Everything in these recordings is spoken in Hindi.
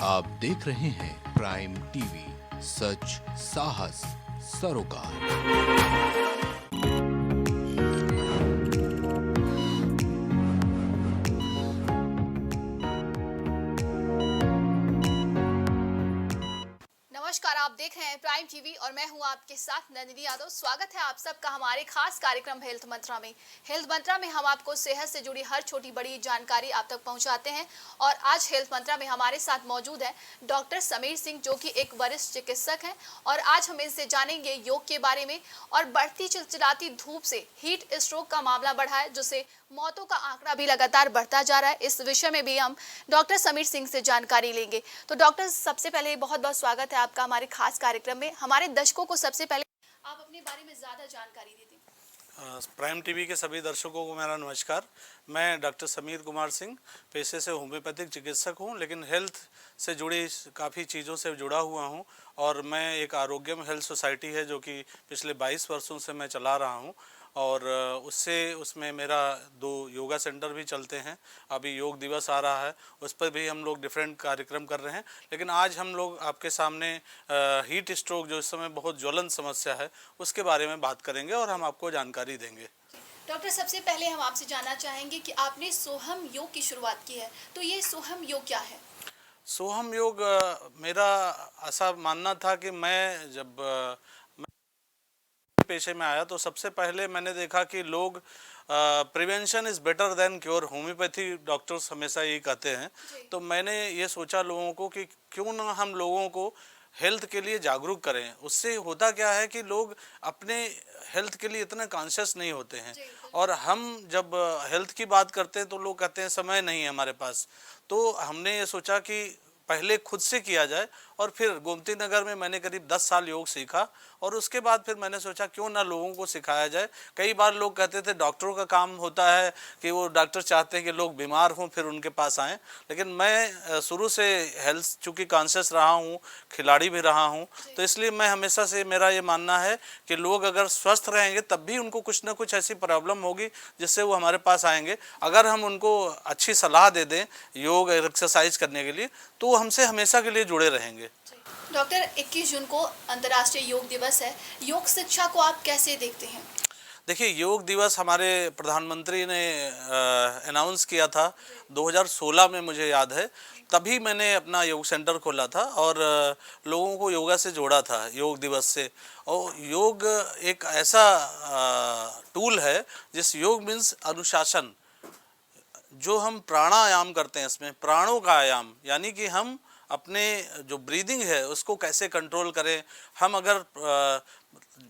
आप देख रहे हैं प्राइम टीवी, सच साहस सरोकार। नमस्कार, आप देख रहे हैं प्राइम टीवी और मैं हूं आपके साथ नंदिनी यादव। स्वागत है आप सबका हमारे खास कार्यक्रम हेल्थ मंत्रा में। हेल्थ मंत्रा में हम आपको सेहत से जुड़ी हर छोटी बड़ी जानकारी आप तक पहुंचाते हैं और आज हेल्थ मंत्रा में हमारे साथ मौजूद है डॉक्टर समीर सिंह, जो कि एक वरिष्ठ चिकित्सक हैं और आज हम इनसे जानेंगे योग के बारे में। और बढ़ती चिलचिलाती धूप से हीट स्ट्रोक का मामला बढ़ा है, जिससे मौतों का आंकड़ा भी लगातार बढ़ता जा रहा है। इस विषय में भी हम डॉक्टर समीर सिंह से जानकारी लेंगे। तो डॉक्टर, सबसे पहले बहुत बहुत स्वागत है आपका हमारे खास कार्यक्रम में। हमारे दर्शकों को सबसे पहले आप अपने बारे में ज्यादा जानकारी दे दें। प्राइम टीवी के सभी दर्शकों को मेरा नमस्कार। मैं डॉक्टर समीर कुमार सिंह, पेशे से होम्योपैथिक चिकित्सक हूं, लेकिन हेल्थ से जुड़ी काफ़ी चीज़ों से जुड़ा हुआ हूं। और मैं एक आरोग्यम हेल्थ सोसाइटी है जो कि पिछले 22 वर्षों से मैं चला रहा हूं और उसमें मेरा 2 योगा सेंटर भी चलते हैं। अभी योग दिवस आ रहा है, उस पर भी हम लोग डिफरेंट कार्यक्रम कर रहे हैं। लेकिन आज हम लोग आपके सामने हीट स्ट्रोक, जो इस समय बहुत ज्वलंत समस्या है, उसके बारे में बात करेंगे और हम आपको जानकारी देंगे। डॉक्टर, सबसे पहले हम आपसे जानना चाहेंगे कि आपने सोहम योग की शुरुआत की है, तो ये सोहम योग क्या है? सोहम योग मेरा ऐसा मानना था कि मैं जब पेशे में आया तो सबसे पहले मैंने देखा कि लोग prevention is better than cure, homeopathy doctors हमेशा यही कहते हैं। तो मैंने ये सोचा लोगों को कि क्यों ना हम लोगों को हेल्थ के लिए जागरूक करें। उससे होता क्या है कि लोग अपने हेल्थ के लिए इतने कॉन्शियस नहीं होते हैं, और हम जब हेल्थ की बात करते हैं तो लोग कहते हैं समय नहीं है हमारे पास। तो हमने ये सोचा कि पहले खुद से किया जाए, और फिर गोमती नगर में मैंने करीब 10 साल योग सीखा और उसके बाद फिर मैंने सोचा क्यों ना लोगों को सिखाया जाए। कई बार लोग कहते थे डॉक्टरों का काम होता है कि वो डॉक्टर चाहते हैं कि लोग बीमार हों फिर उनके पास आएँ, लेकिन मैं शुरू से हेल्थ चूँकि कॉन्शियस रहा हूँ, खिलाड़ी भी रहा हूँ, तो इसलिए मैं हमेशा से मेरा ये मानना है कि लोग अगर स्वस्थ रहेंगे तब भी उनको कुछ ना कुछ ऐसी प्रॉब्लम होगी जिससे वो हमारे पास आएंगे। अगर हम उनको अच्छी सलाह दे दें योग एक्सरसाइज करने के लिए, तो वो हमसे हमेशा के लिए जुड़े रहेंगे। डॉक्टर, 21 जून को अंतर्राष्ट्रीय योग दिवस है। योग शिक्षा को आप कैसे देखते हैं? देखिए, योग दिवस हमारे प्रधानमंत्री ने अनाउंस किया था 2016 में, मुझे याद है। तभी मैंने अपना योग सेंटर खोला था और लोगों को योगा से जोड़ा था योग दिवस से। और योग एक ऐसा टूल है जिस योग मीन्स अनुशासन। जो हम प्राणायाम करते हैं, इसमें प्राणों का आयाम, यानी कि हम अपने जो ब्रीदिंग है उसको कैसे कंट्रोल करें।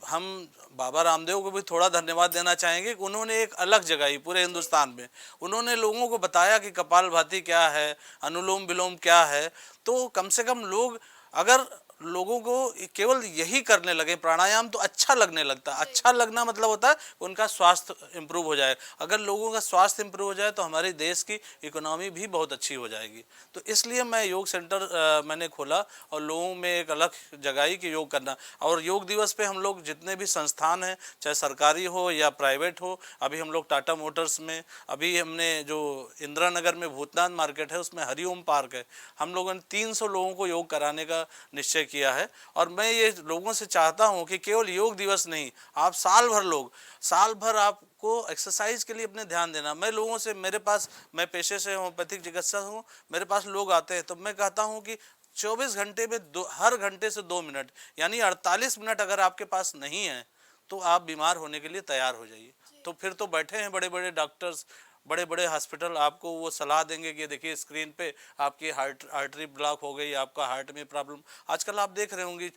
हम बाबा रामदेव को भी थोड़ा धन्यवाद देना चाहेंगे कि उन्होंने एक अलग जगह पूरे हिंदुस्तान में उन्होंने लोगों को बताया कि कपालभाति क्या है, अनुलोम विलोम क्या है। तो कम से कम लोग, अगर लोगों को केवल यही करने लगे प्राणायाम, तो अच्छा लगने लगता है। अच्छा लगना मतलब होता है उनका स्वास्थ्य इम्प्रूव हो जाए। अगर लोगों का स्वास्थ्य इम्प्रूव हो जाए तो हमारे देश की इकोनॉमी भी बहुत अच्छी हो जाएगी। तो इसलिए मैं योग सेंटर मैंने खोला और लोगों में एक अलग जगाई कि योग करना। और योग दिवस पे हम लोग जितने भी संस्थान हैं, चाहे सरकारी हो या प्राइवेट हो, अभी हम लोग टाटा मोटर्स में, अभी हमने जो इंदिरा नगर में भूतनाथ मार्केट है उसमें हरिओम पार्क है, हम लोगों ने 300 लोगों को योग कराने का निश्चय किया है। और मैं ये लोगों से चाहता हूं कि केवल योग दिवस नहीं, आप साल भर आपको एक्सरसाइज के लिए अपने ध्यान देना। मैं लोगों से, मैं पेशे से होम्योपैथिक चिकित्सक हूं, मेरे पास लोग आते हैं तो मैं कहता हूं कि 24 घंटे में हर घंटे से 2 मिनट, यानी 48 मिनट अगर आपके पास नहीं है तो आप बीमार होने के लिए तैयार हो जाइए। तो फिर तो बैठे हैं बड़े बड़े डॉक्टर्स, बड़े बड़े हॉस्पिटल, आपको वो सलाह देंगे कि देखिए स्क्रीन पे आपकी आर्टरी ब्लॉक हो गई, आपका हार्ट में प्रॉब्लम। आजकल आप देख रहे होंगे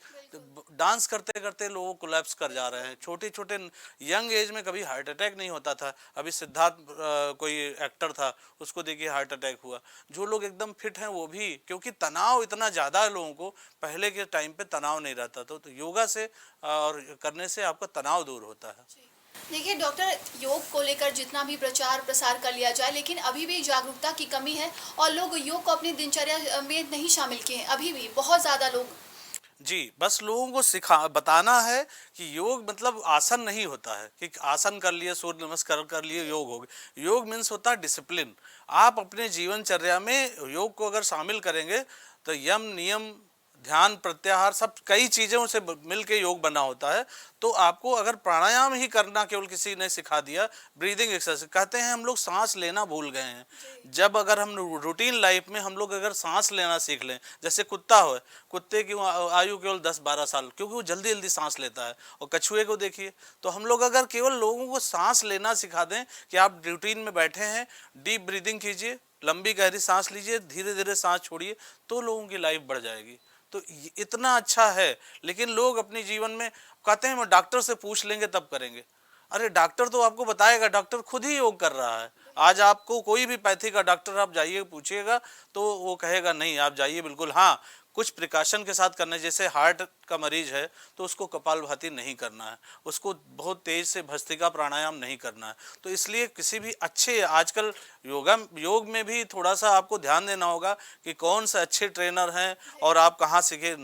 डांस करते करते लोग कोलैप्स कर जा रहे हैं। छोटे छोटे यंग एज में कभी हार्ट अटैक नहीं होता था, अभी सिद्धार्थ कोई एक्टर था, उसको देखिए हार्ट अटैक हुआ। जो लोग एकदम फिट हैं वो भी, क्योंकि तनाव इतना ज़्यादा है लोगों को, पहले के टाइम पे तनाव नहीं रहता था। तो योगा से और करने से आपका तनाव दूर होता है। देखिए डॉक्टर, योग को लेकर जितना भी प्रचार प्रसार कर लिया जाए, लेकिन अभी भी जागरूकता की कमी है और लोग योग को अपनी दिनचर्या में नहीं शामिल किए हैं। अभी भी बहुत ज़्यादा लोग जी, बस लोगों को बताना है कि योग मतलब आसन नहीं होता है कि आसन कर लिए, सूर्य नमस्कार कर लिए, योग हो गया। योग मीन्स होता है डिसिप्लिन। आप अपने जीवनचर्या में योग को अगर शामिल करेंगे तो यम नियम ध्यान प्रत्याहार सब कई चीज़ों से मिल के योग बना होता है। तो आपको अगर प्राणायाम ही करना केवल किसी ने सिखा दिया, ब्रीदिंग एक्सरसाइज कहते हैं, हम लोग सांस लेना भूल गए हैं। जब अगर हम रूटीन लाइफ में हम लोग अगर सांस लेना सीख लें, जैसे कुत्ता हो, कुत्ते की आयु केवल 10-12 साल, क्योंकि वो जल्दी जल्दी सांस लेता है। और कछुए को देखिए, तो हम लोग अगर केवल लोगों को सांस लेना सिखा दें कि आप रूटीन में बैठे हैं, डीप ब्रीदिंग कीजिए, लंबी गहरी सांस लीजिए, धीरे धीरे सांस छोड़िए, तो लोगों की लाइफ बढ़ जाएगी। तो इतना अच्छा है। लेकिन लोग अपने जीवन में कहते हैं, हम डॉक्टर से पूछ लेंगे तब करेंगे। अरे डॉक्टर तो आपको बताएगा, डॉक्टर खुद ही योग कर रहा है। आज आपको कोई भी पैथी का डॉक्टर आप जाइए पूछिएगा तो वो कहेगा नहीं, आप जाइए बिल्कुल, हाँ कुछ प्रिकॉशन के साथ करना है। जैसे हार्ट का मरीज है तो उसको कपालभाति नहीं करना है, उसको बहुत तेज से भस्त्रिका प्राणायाम नहीं करना है। तो इसलिए किसी भी अच्छे, आजकल योग में भी थोड़ा सा आपको ध्यान देना होगा कि कौन से अच्छे ट्रेनर हैं और आप कहाँ सीखे।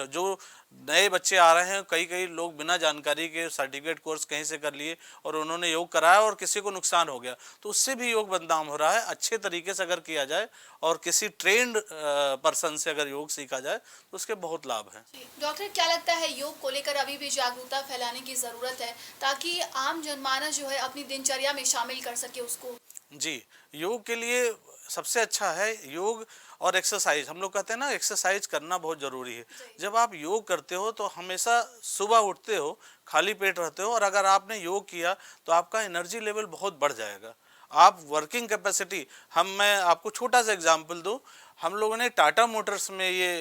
जो नए बच्चे आ रहे हैं, कई कई लोग बिना जानकारी के सर्टिफिकेट कोर्स कहीं से कर लिए और उन्होंने योग कराया और किसी को नुकसान हो गया, तो उससे भी योग बदनाम हो रहा है। अच्छे तरीके से अगर किया जाए और किसी ट्रेंड पर्सन से अगर योग सीखा जाए तो उसके बहुत लाभ हैं। डॉक्टर, क्या लगता है योग को लेकर अभी भी जागरूकता फैलाने की ज़रूरत है ताकि आम जनमानस जो है अपनी दिनचर्या में शामिल कर सके उसको? जी, योग के लिए सबसे अच्छा है योग और एक्सरसाइज। हम लोग कहते हैं ना, एक्सरसाइज करना बहुत ज़रूरी है। जब आप योग करते हो तो हमेशा सुबह उठते हो, खाली पेट रहते हो, और अगर आपने योग किया तो आपका एनर्जी लेवल बहुत बढ़ जाएगा। आप वर्किंग कैपेसिटी, मैं आपको छोटा सा एग्जांपल दूं। हम लोगों ने टाटा मोटर्स में ये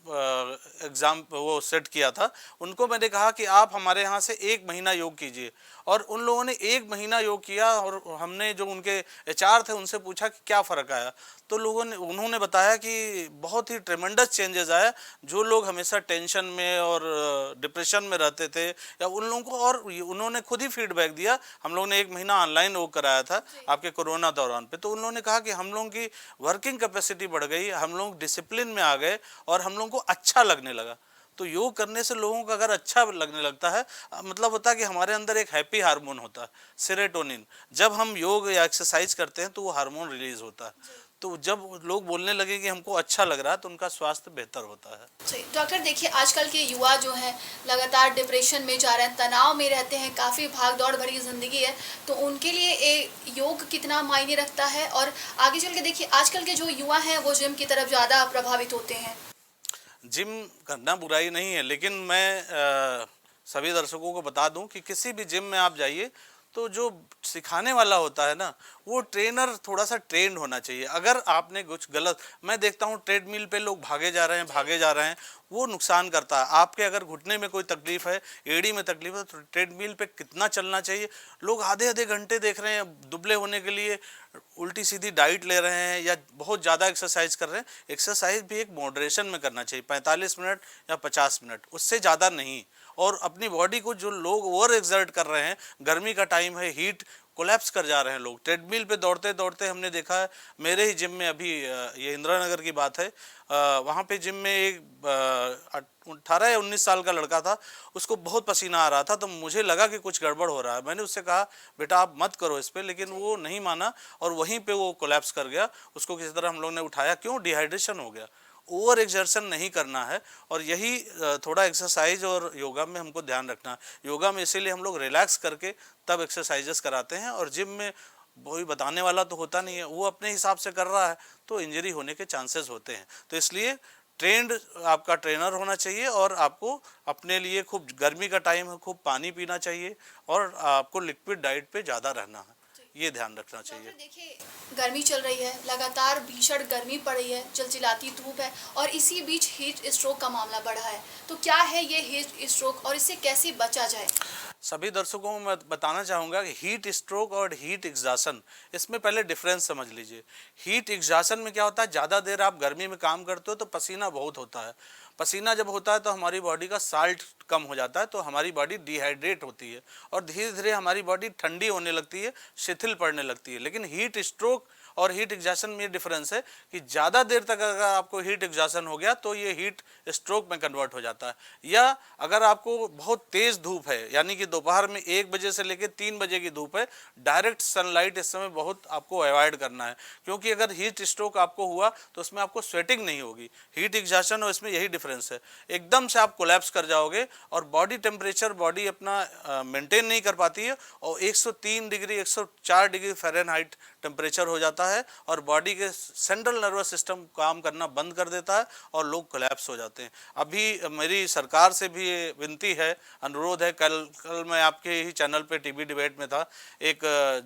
एग्जाम वो सेट किया था। उनको मैंने कहा कि आप हमारे यहाँ से 1 महीना योग कीजिए, और उन लोगों ने 1 महीना योग किया। और हमने जो उनके एचआर थे उनसे पूछा कि क्या फ़र्क आया, तो उन्होंने बताया कि बहुत ही ट्रेमेंडस चेंजेस आया। जो लोग हमेशा टेंशन में और डिप्रेशन में रहते थे, या उन लोगों को, और उन्होंने खुद ही फीडबैक दिया। हम लोगों ने 1 महीना ऑनलाइन योग कराया था आपके कोरोना दौरान पे, तो उन्होंने कहा कि हम लोगों की वर्किंग कैपेसिटी बढ़ गई, हम लोग डिसिप्लिन में आ गए और हम लोगों को अच्छा लगने लगा। तो योग करने से लोगों को अगर अच्छा लगने लगता है, मतलब होता है कि हमारे अंदर एक हैप्पी हार्मोन होता है, सेरोटोनिन। जब हम योग या एक्सरसाइज करते हैं तो वो हार्मोन रिलीज होता है। तो जब लोग बोलने लगे कि हमको अच्छा लग रहा है तो उनका स्वास्थ्य बेहतर होता है। डॉक्टर देखिए, आजकल के युवा जो हैं लगातार डिप्रेशन में जा रहे हैं, तनाव में रहते हैं, काफ़ी भाग दौड़ भरी ज़िंदगी है, तो उनके लिए योग कितना मायने रखता है? और आगे चल के देखिए, आजकल के जो युवा हैं वो जिम की तरफ ज़्यादा प्रभावित होते हैं। जिम करना बुराई नहीं है, लेकिन मैं सभी दर्शकों को बता दूं कि किसी भी जिम में आप जाइए तो जो सिखाने वाला होता है ना, वो ट्रेनर थोड़ा सा ट्रेंड होना चाहिए। अगर आपने कुछ गलत, मैं देखता हूँ ट्रेडमिल पे लोग भागे जा रहे हैं, वो नुकसान करता है। आपके अगर घुटने में कोई तकलीफ है, एड़ी में तकलीफ है, तो ट्रेडमिल पे कितना चलना चाहिए। लोग आधे आधे घंटे देख रहे हैं, दुबले होने के लिए उल्टी सीधी डाइट ले रहे हैं या बहुत ज़्यादा एक्सरसाइज कर रहे हैं। एक्सरसाइज भी एक मॉडरेशन में करना चाहिए, 45 मिनट या 50 मिनट, उससे ज़्यादा नहीं। और अपनी बॉडी को, जो लोग ओवर एक्सर्ट कर रहे हैं, गर्मी का टाइम है, हीट, कोलैप्स कर जा रहे हैं लोग ट्रेडमिल पे दौड़ते दौड़ते। हमने देखा है मेरे ही जिम में, अभी ये इंदिरा नगर की बात है, वहाँ पे जिम में एक 18 या 19 साल का लड़का था, उसको बहुत पसीना आ रहा था। तो मुझे लगा कि कुछ गड़बड़ हो रहा है। मैंने उससे कहा बेटा आप मत करो इस पे, लेकिन वो नहीं माना और वहीं पे वो कोलैप्स कर गया। उसको किसी तरह हम लोग ने उठाया, क्यों? डिहाइड्रेशन हो गया। ओवर एक्सर्शन नहीं करना है, और यही थोड़ा एक्सरसाइज और योगा में हमको ध्यान रखना है। योगा में इसीलिए हम लोग रिलैक्स करके तब एक्सरसाइजेस कराते हैं, और जिम में कोई बताने वाला तो होता नहीं है, वो अपने हिसाब से कर रहा है तो इंजरी होने के चांसेस होते हैं। तो इसलिए ट्रेंड आपका ट्रेनर होना चाहिए, और आपको अपने लिए, खूब गर्मी का टाइम है, खूब पानी पीना चाहिए, और आपको लिक्विड डाइट पे ज़्यादा रहना है, ये ध्यान रखना चाहिए। देखिए, गर्मी चल रही है, लगातार भीषण गर्मी पड़ रही है, चिलचिलाती धूप है, और इसी बीच हीट स्ट्रोक का मामला बढ़ा है। तो क्या है ये हीट स्ट्रोक और इससे कैसे बचा जाए? सभी दर्शकों को मैं बताना चाहूँगा कि हीट स्ट्रोक और हीट एग्जॉशन, इसमें पहले डिफरेंस समझ लीजिए। हीट एग्जॉशन में क्या होता है, ज़्यादा देर आप गर्मी में काम करते हो तो पसीना बहुत होता है। पसीना जब होता है तो हमारी बॉडी का साल्ट कम हो जाता है, तो हमारी बॉडी डिहाइड्रेट होती है और धीरे धीरे हमारी बॉडी ठंडी होने लगती है, शिथिल पड़ने लगती है। लेकिन हीट स्ट्रोक और हीट एग्जॉशन में डिफरेंस है कि ज़्यादा देर तक अगर आपको हीट एग्जॉशन हो गया तो ये हीट स्ट्रोक में कन्वर्ट हो जाता है। या अगर आपको बहुत तेज़ धूप है, यानी कि दोपहर में 1 बजे से लेकर 3 बजे की धूप है, डायरेक्ट सनलाइट इस समय बहुत आपको अवॉइड करना है, क्योंकि अगर हीट स्ट्रोक आपको हुआ तो उसमें आपको स्वेटिंग नहीं होगी। हीट एग्जॉशन और इसमें यही डिफरेंस है, एकदम से आप कोलैप्स कर जाओगे और बॉडी टेम्परेचर बॉडी अपना मेंटेन नहीं कर पाती है और 103 डिग्री 104 डिग्री फ़ारेनहाइट टेम्परेचर हो जाता है और बॉडी के सेंट्रल नर्वस सिस्टम काम करना बंद कर देता है और लोग कोलैप्स हो जाते हैं। अभी मेरी सरकार से भी ये विनती है, अनुरोध है, कल मैं आपके ही चैनल पे टीवी डिबेट में था, एक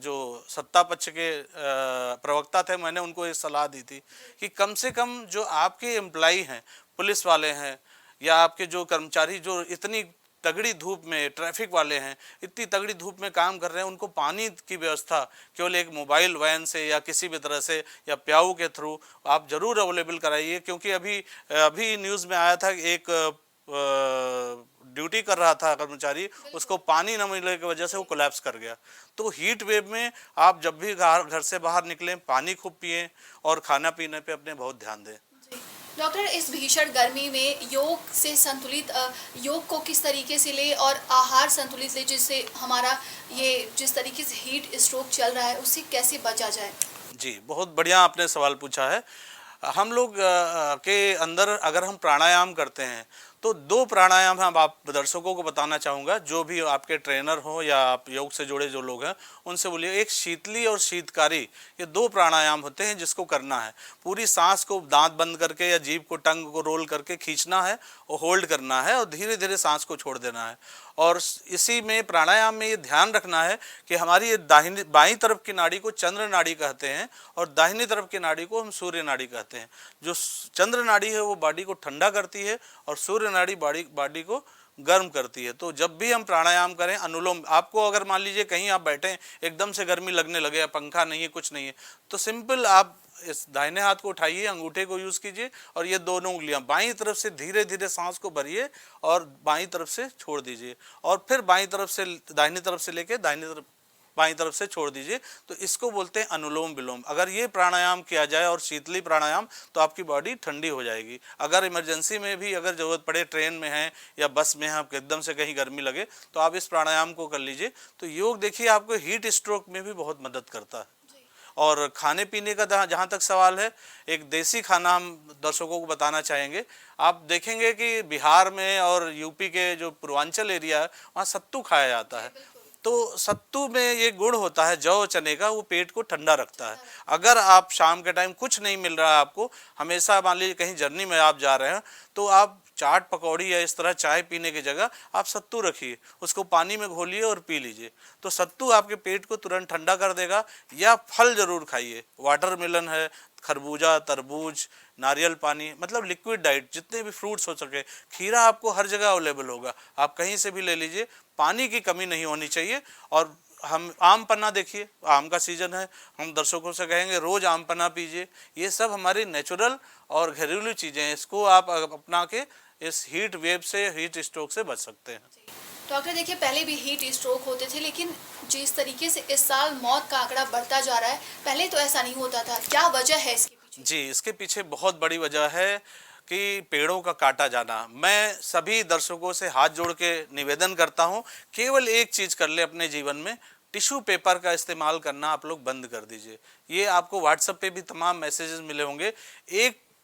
जो सत्ता पक्ष के प्रवक्ता थे, मैंने उनको एक सलाह दी थी कि कम से कम जो आपके एम्प्लॉई हैं, पुलिस वाले हैं या आपके जो कर्मचारी जो इतनी तगड़ी धूप में, ट्रैफिक वाले हैं, इतनी तगड़ी धूप में काम कर रहे हैं, उनको पानी की व्यवस्था केवल एक मोबाइल वैन से या किसी भी तरह से या प्याऊ के थ्रू आप ज़रूर अवेलेबल कराइए। क्योंकि अभी न्यूज़ में आया था एक ड्यूटी कर रहा था कर्मचारी, उसको पानी न मिलने की वजह से वो कोलैप्स कर गया। तो हीट वेव में आप जब भी घर से बाहर निकलें, पानी खूब पिएं और खाना पीने पे अपने बहुत ध्यान दें। डॉक्टर, इस भीषण गर्मी में योग से संतुलित योग को किस तरीके से ले और आहार संतुलित ले, जिससे हमारा ये जिस तरीके से हीट स्ट्रोक चल रहा है उससे कैसे बचा जाए? जी, बहुत बढ़िया आपने सवाल पूछा है। हम लोग के अंदर अगर हम प्राणायाम करते हैं तो 2 प्राणायाम हम आप दर्शकों को बताना चाहूँगा, जो भी आपके ट्रेनर हो या आप योग से जुड़े जो लोग हैं उनसे बोलिए। एक शीतली और शीतकारी, ये 2 प्राणायाम होते हैं जिसको करना है। पूरी सांस को दांत बंद करके या जीभ को, टंग को रोल करके खींचना है और होल्ड करना है और धीरे धीरे सांस को छोड़ देना है। और इसी में प्राणायाम में ये ध्यान रखना है कि हमारी ये बाईं तरफ की नाड़ी को चंद्र नाड़ी कहते हैं और दाहिनी तरफ की नाड़ी को हम सूर्य नाड़ी कहते हैं। जो चंद्र नाड़ी है वो बॉडी को ठंडा करती है और सूर्य नाड़ी बॉडी को गर्म करती है। तो जब भी हम प्राणायाम करें, अनुलोम, आपको अगर मान लीजिए कहीं आप बैठे एकदम से गर्मी लगने लगे, पंखा नहीं है, कुछ नहीं है, तो सिंपल आप इस दाहिने हाथ को उठाइए, अंगूठे को यूज़ कीजिए और ये दोनों उंगलियां बाईं तरफ से धीरे धीरे सांस को भरिए और बाईं तरफ से छोड़ दीजिए और फिर बाईं तरफ से दाहिनी तरफ से लेके बाईं तरफ से छोड़ दीजिए। तो इसको बोलते हैं अनुलोम विलोम। अगर ये प्राणायाम किया जाए और शीतली प्राणायाम, तो आपकी बॉडी ठंडी हो जाएगी। अगर इमरजेंसी में भी अगर ज़रूरत पड़े, ट्रेन में हैं या बस में हैं, आपको एकदम से कहीं गर्मी लगे, तो आप इस प्राणायाम को कर लीजिए। तो योग देखिए आपको हीट स्ट्रोक में भी बहुत मदद करता है। और खाने पीने का जहाँ तक सवाल है, एक देसी खाना हम दर्शकों को बताना चाहेंगे। आप देखेंगे कि बिहार में और यूपी के जो पूर्वांचल एरिया है वहाँ सत्तू खाया जाता है। तो सत्तू में ये गुण होता है जौ चने का, वो पेट को ठंडा रखता है। अगर आप शाम के टाइम कुछ नहीं मिल रहा है आपको, हमेशा मान लीजिए कहीं जर्नी में आप जा रहे हैं, तो आप चाट पकौड़ी या इस तरह चाय पीने की जगह आप सत्तू रखिए, उसको पानी में घोलिए और पी लीजिए। तो सत्तू आपके पेट को तुरंत ठंडा कर देगा। या फल जरूर खाइए, वाटरमेलन है, खरबूजा, तरबूज, नारियल पानी, मतलब लिक्विड डाइट, जितने भी फ्रूट्स हो सके। खीरा आपको हर जगह अवेलेबल होगा, आप कहीं से भी ले लीजिए। पानी की कमी नहीं होनी चाहिए। और हम आम पन्ना देखिए, आम का सीजन है, हम दर्शकों से कहेंगे रोज़ आम पन्ना पीजिए। ये सब हमारी नेचुरल और घरेलू चीज़ें हैं, इसको आप अपना के इस हीट वेव से, हीट स्ट्रोक से बच सकते हैं। डॉक्टर देखिए, पहले भी हीट स्ट्रोक होते थे, लेकिन जिस तरीके से इस साल मौत का आंकड़ा बढ़ता जा रहा है, पहले तो ऐसा नहीं होता था। क्या वजह है इसके पीछे? जी, इसके पीछे बहुत बड़ी वजह है कि पेड़ों का काटा जाना। मैं सभी दर्शकों से हाथ जोड़ के निवेदन करता हूँ, केवल एक चीज़ कर ले अपने जीवन में, टिश्यू पेपर का इस्तेमाल करना आप लोग बंद कर दीजिए। ये आपको व्हाट्सएप पे भी तमाम मैसेजेस मिले होंगे।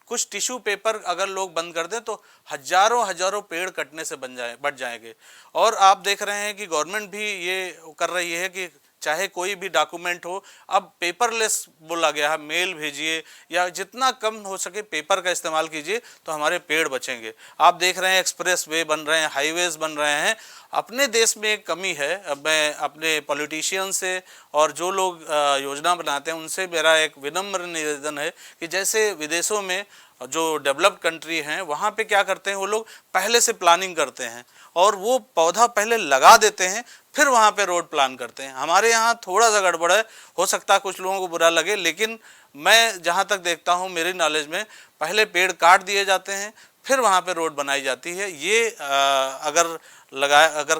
कुछ टिश्यू पेपर अगर लोग बंद कर दें तो हजारों पेड़ कटने से बच जाएंगे। और आप देख रहे हैं कि गवर्नमेंट भी ये कर रही है कि चाहे कोई भी डॉक्यूमेंट हो, अब पेपरलेस बोला गया है, मेल भेजिए या जितना कम हो सके पेपर का इस्तेमाल कीजिए, तो हमारे पेड़ बचेंगे। आप देख रहे हैं एक्सप्रेस वे बन रहे हैं, हाईवेज बन रहे हैं। अपने देश में एक कमी है। अब मैं अपने पॉलिटिशियन से और जो लोग योजना बनाते हैं उनसे मेरा एक विनम्र निवेदन है कि जैसे विदेशों में जो डेवलप्ड कंट्री हैं, वहाँ पे क्या करते हैं, वो लोग पहले से प्लानिंग करते हैं और वो पौधा पहले लगा देते हैं, फिर वहाँ पे रोड प्लान करते हैं। हमारे यहाँ थोड़ा सा गड़बड़ है, हो सकता है कुछ लोगों को बुरा लगे, लेकिन मैं जहाँ तक देखता हूँ मेरी नॉलेज में, पहले पेड़ काट दिए जाते हैं, फिर वहाँ पे रोड बनाई जाती है। ये अगर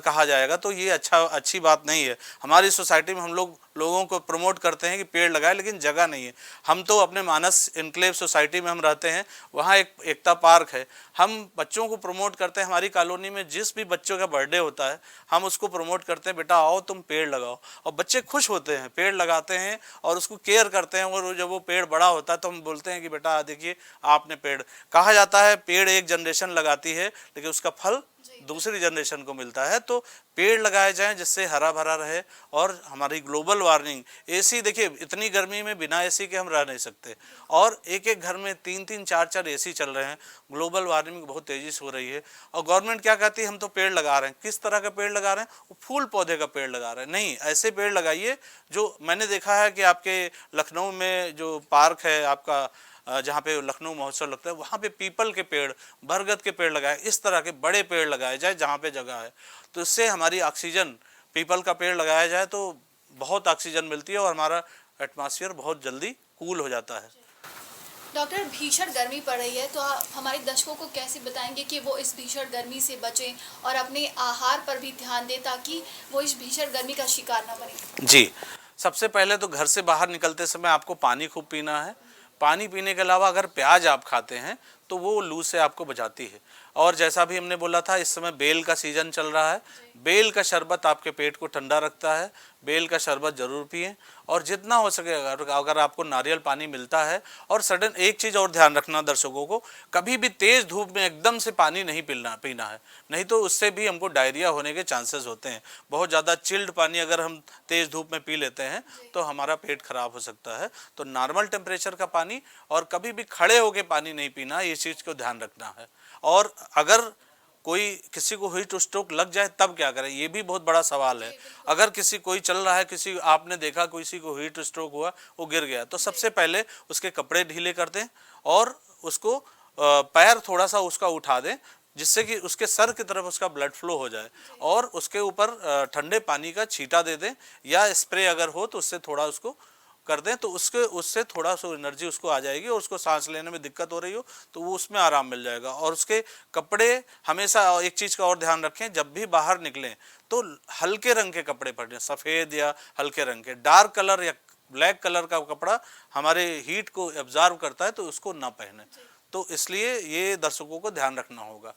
कहा जाएगा तो ये अच्छी बात नहीं है। हमारी सोसाइटी में हम लोगों को प्रमोट करते हैं कि पेड़ लगाए, लेकिन जगह नहीं है। हम तो अपने मानस इनक्लेव सोसाइटी में हम रहते हैं, वहाँ एक एकता पार्क है। हम बच्चों को प्रमोट करते हैं, हमारी कॉलोनी में जिस भी बच्चों का बर्थडे होता है हम उसको प्रमोट करते हैं, बेटा आओ तुम पेड़ लगाओ। और बच्चे खुश होते हैं, पेड़ लगाते हैं और उसको केयर करते हैं। और जब वो पेड़ बड़ा होता है तो हम बोलते हैं कि बेटा देखिए आपने पेड़, कहा जाता है पेड़ एक जनरेशन लगाती है लेकिन उसका फल दूसरी जनरेशन को मिलता है। तो पेड़ लगाए जाएं जिससे हरा भरा रहे। और हमारी ग्लोबल वार्मिंग, एसी देखिए इतनी गर्मी में बिना एसी के हम रह नहीं सकते, और एक एक घर में 3-3 4-4 एसी चल रहे हैं। ग्लोबल वार्मिंग बहुत तेजी से हो रही है। और गवर्नमेंट क्या कहती है हम तो पेड़ लगा रहे हैं। किस तरह का पेड़ लगा रहे हैं? वो फूल पौधे का पेड़ लगा रहे हैं। नहीं, ऐसे पेड़ लगाइए जो, मैंने देखा है कि आपके लखनऊ में जो पार्क है आपका, जहाँ पे लखनऊ महोत्सव लगता है, वहाँ पे पीपल के पेड़, बरगद के पेड़ लगाए, इस तरह के बड़े पेड़ लगाए जाए जहाँ पे जगह है। तो इससे हमारी ऑक्सीजन, पीपल का पेड़ लगाया जाए तो बहुत ऑक्सीजन मिलती है और हमारा एटमॉस्फेयर बहुत जल्दी कूल हो जाता है। डॉक्टर, भीषण गर्मी पड़ रही है, तो आप हमारे दर्शकों को कैसे बताएंगे कि वो इस भीषण गर्मी से बचें और अपने आहार पर भी ध्यान दें ताकि वो इस भीषण गर्मी का शिकार ना बने? जी, सबसे पहले तो घर से बाहर निकलते समय आपको पानी खूब पीना है। पानी पीने के अलावा अगर प्याज आप खाते हैं तो वो लू से आपको बचाती है। और जैसा भी हमने बोला था, इस समय बेल का सीजन चल रहा है। बेल का शरबत आपके पेट को ठंडा रखता है, बेल का शरबत जरूर पिएं। और जितना हो सके अगर आपको नारियल पानी मिलता है। और सडन एक चीज़ और ध्यान रखना दर्शकों को, कभी भी तेज़ धूप में एकदम से पानी नहीं पीना है, नहीं तो उससे भी हमको डायरिया होने के चांसेस होते हैं। बहुत ज़्यादा चिल्ड पानी अगर हम तेज़ धूप में पी लेते हैं तो हमारा पेट खराब हो सकता है। तो नॉर्मल टेम्परेचर का पानी, और कभी भी खड़े होकर पानी नहीं पीना, ये चीज़ को ध्यान रखना है। और अगर किसी को हीट स्ट्रोक लग जाए तब क्या करें, ये भी बहुत बड़ा सवाल है। अगर कोई चल रहा है, आपने देखा किसी को हीट स्ट्रोक हुआ, वो गिर गया, तो सबसे पहले उसके कपड़े ढीले कर दें और उसको पैर थोड़ा सा उसका उठा दें, जिससे कि उसके सर की तरफ उसका ब्लड फ्लो हो जाए। और उसके ऊपर ठंडे पानी का छींटा दे दें, या स्प्रे अगर हो तो उससे थोड़ा उसको कर दें, तो उससे थोड़ा सा एनर्जी उसको आ जाएगी। और उसको सांस लेने में दिक्कत हो रही हो तो वो उसमें आराम मिल जाएगा। और उसके कपड़े हमेशा, एक चीज़ का और ध्यान रखें, जब भी बाहर निकलें तो हल्के रंग के कपड़े पहनें, सफ़ेद या हल्के रंग के। डार्क कलर या ब्लैक कलर का कपड़ा हमारे हीट को एब्जॉर्व करता है, तो उसको ना पहने। तो इसलिए ये दर्शकों को ध्यान रखना होगा।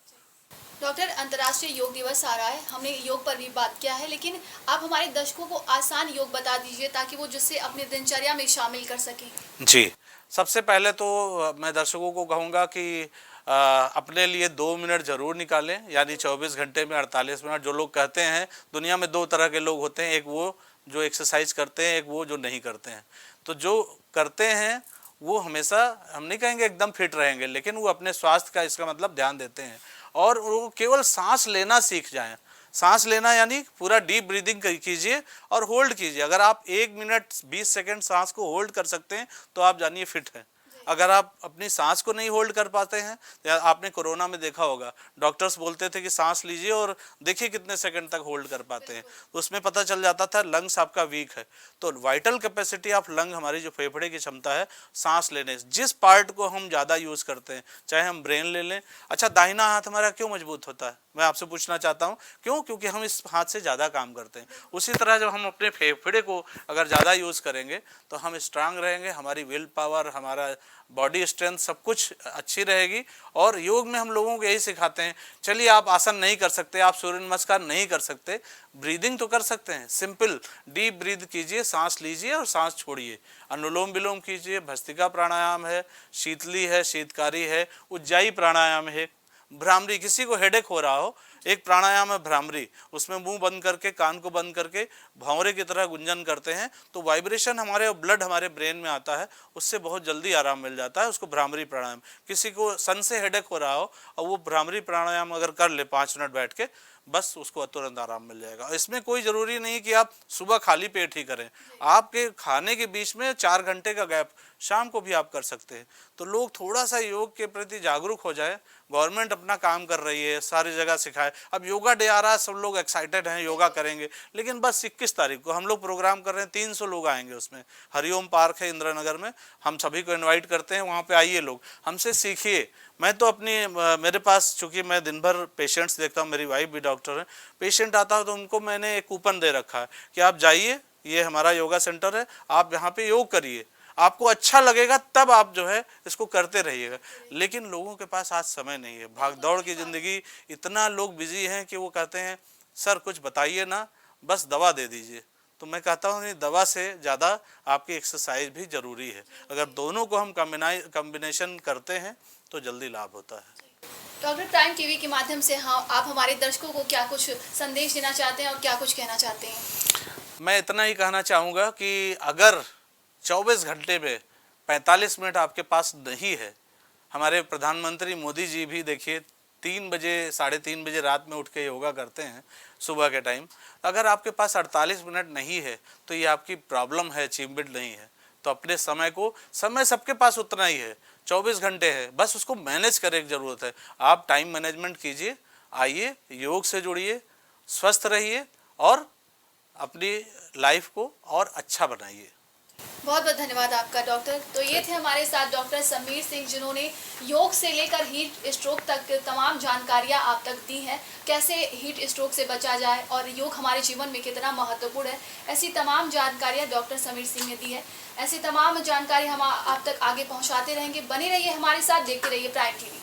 डॉक्टर, अंतर्राष्ट्रीय योग दिवस आ रहा है, हमने योग पर भी बात किया है, लेकिन आप हमारे दर्शकों को आसान योग बता दीजिए ताकि वो जिससे अपनी दिनचर्या में शामिल कर सकें। जी, सबसे पहले तो मैं दर्शकों को कहूँगा कि अपने लिए 2 मिनट ज़रूर निकालें, यानी 24 घंटे में 48 मिनट। जो लोग कहते हैं, दुनिया में 2 तरह के लोग होते हैं, एक वो जो एक्सरसाइज करते हैं, एक वो जो नहीं करते हैं। तो जो करते हैं वो हमेशा, हम नहीं कहेंगे एकदम फिट रहेंगे, लेकिन वो अपने स्वास्थ्य का, इसका मतलब ध्यान देते हैं। और वो केवल सांस लेना सीख जाएं। सांस लेना यानी पूरा डीप ब्रीदिंग कीजिए और होल्ड कीजिए। अगर आप 1 मिनट 20 सेकंड सांस को होल्ड कर सकते हैं तो आप जानिए फिट हैं। अगर आप अपनी सांस को नहीं होल्ड कर पाते हैं, या आपने कोरोना में देखा होगा, डॉक्टर्स बोलते थे कि सांस लीजिए और देखिए कितने सेकंड तक होल्ड कर पाते हैं, तो उसमें पता चल जाता था लंग्स आपका वीक है। तो वाइटल कैपेसिटी ऑफ लंग, हमारी जो फेफड़े की क्षमता है सांस लेने, जिस पार्ट को हम ज़्यादा यूज़ करते हैं, चाहे हम ब्रेन ले लें। अच्छा, दाहिना हाथ हमारा क्यों मजबूत होता है, मैं आपसे पूछना चाहता हूँ, क्यों? क्योंकि हम इस हाथ से ज़्यादा काम करते हैं। उसी तरह जब हम अपने फेफड़े को अगर ज़्यादा यूज़ करेंगे तो हम स्ट्रांग रहेंगे, हमारी विल पावर, हमारा बॉडी स्ट्रेंथ सब कुछ अच्छी रहेगी। और योग में हम लोगों को यही सिखाते हैं, चलिए आप आसन नहीं कर सकते, आप सूर्य नमस्कार नहीं कर सकते, ब्रीदिंग तो कर सकते हैं। सिंपल डीप ब्रीद कीजिए, सांस लीजिए और सांस छोड़िए। अनुलोम विलोम कीजिए, भस्त्रिका प्राणायाम है, शीतली है, शीतकारी है, उज्जाई प्राणायाम है, भ्रामरी। किसी को हेडेक हो रहा हो, एक प्राणायाम है भ्रामरी, उसमें मुंह बंद करके, कान को बंद करके भंवरे की तरह गुंजन करते हैं, तो वाइब्रेशन हमारे, ब्लड हमारे ब्रेन में आता है, उससे बहुत जल्दी आराम मिल जाता है। उसको भ्रामरी प्राणायाम। किसी को सन से हेडेक हो रहा हो और वो भ्रामरी प्राणायाम अगर कर ले 5 मिनट बैठ के, बस उसको तुरंत आराम मिल जाएगा। इसमें कोई ज़रूरी नहीं कि आप सुबह खाली पेट ही करें, आपके खाने के बीच में 4 घंटे का गैप शाम को भी आप कर सकते हैं। तो लोग थोड़ा सा योग के प्रति जागरूक हो जाए, गवर्नमेंट अपना काम कर रही है, सारी जगह सिखाए। अब योगा डे आ रहा है, सब लोग एक्साइटेड हैं, योगा करेंगे, लेकिन बस 21 तारीख को हम लोग प्रोग्राम कर रहे हैं, 300 लोग आएंगे उसमें। हरिओम पार्क है इंदिरा नगर में, हम सभी को इन्वाइट करते हैं, वहाँ पे आइए, लोग हमसे सीखिए। मैं तो मेरे पास, चूँकि मैं दिन भर पेशेंट्स देखता हूँ, मेरी वाइफ भी डॉक्टर है, पेशेंट आता है तो उनको मैंने एक कूपन दे रखा है कि आप जाइए, ये हमारा योगा सेंटर है, आप यहाँ पे योग करिए, आपको अच्छा लगेगा तब आप जो है इसको करते रहिएगा। लेकिन लोगों के पास आज समय नहीं है, भाग दौड़ की ज़िंदगी, इतना लोग बिजी हैं कि वो कहते हैं सर कुछ बताइए ना, बस दवा दे दीजिए। तो मैं कहता हूँ नहीं, दवा से ज़्यादा आपकी एक्सरसाइज भी ज़रूरी है। अगर दोनों को हम कॉम्बिनेशन करते हैं तो जल्दी लाभ होता है। डॉक्टर, प्राइम टीवी के माध्यम से आप हमारे दर्शकों को क्या कुछ संदेश देना चाहते हैं और क्या कुछ कहना चाहते हैं? मैं इतना ही कहना चाहूँगा कि अगर 24 घंटे में 45 मिनट आपके पास नहीं है, हमारे प्रधानमंत्री मोदी जी भी देखिए 3 बजे 3:30 बजे रात में उठ के योगा करते हैं सुबह के टाइम। अगर आपके पास 48 मिनट नहीं है तो ये आपकी प्रॉब्लम है, अचीवमेंट नहीं है। तो अपने समय सबके पास उतना ही है, 24 घंटे है, बस उसको मैनेज करने की ज़रूरत है। आप टाइम मैनेजमेंट कीजिए, आइए, योग से जुड़िए, स्वस्थ रहिए और अपनी लाइफ को और अच्छा बनाइए। बहुत बहुत धन्यवाद आपका डॉक्टर। तो ये थे हमारे साथ डॉक्टर समीर सिंह, जिन्होंने योग से लेकर हीट स्ट्रोक तक तमाम जानकारियां आप तक दी हैं, कैसे हीट स्ट्रोक से बचा जाए और योग हमारे जीवन में कितना महत्वपूर्ण है। ऐसी तमाम जानकारियां डॉक्टर समीर सिंह ने दी है। ऐसी तमाम जानकारी हम आप तक आगे पहुँचाते रहेंगे। बने रहिए हमारे साथ, देखते रहिए प्राइम टीवी।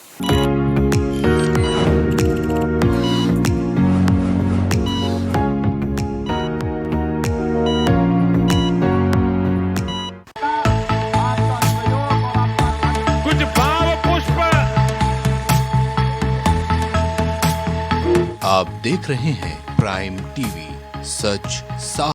आप देख रहे हैं प्राइम टीवी, सच साहस।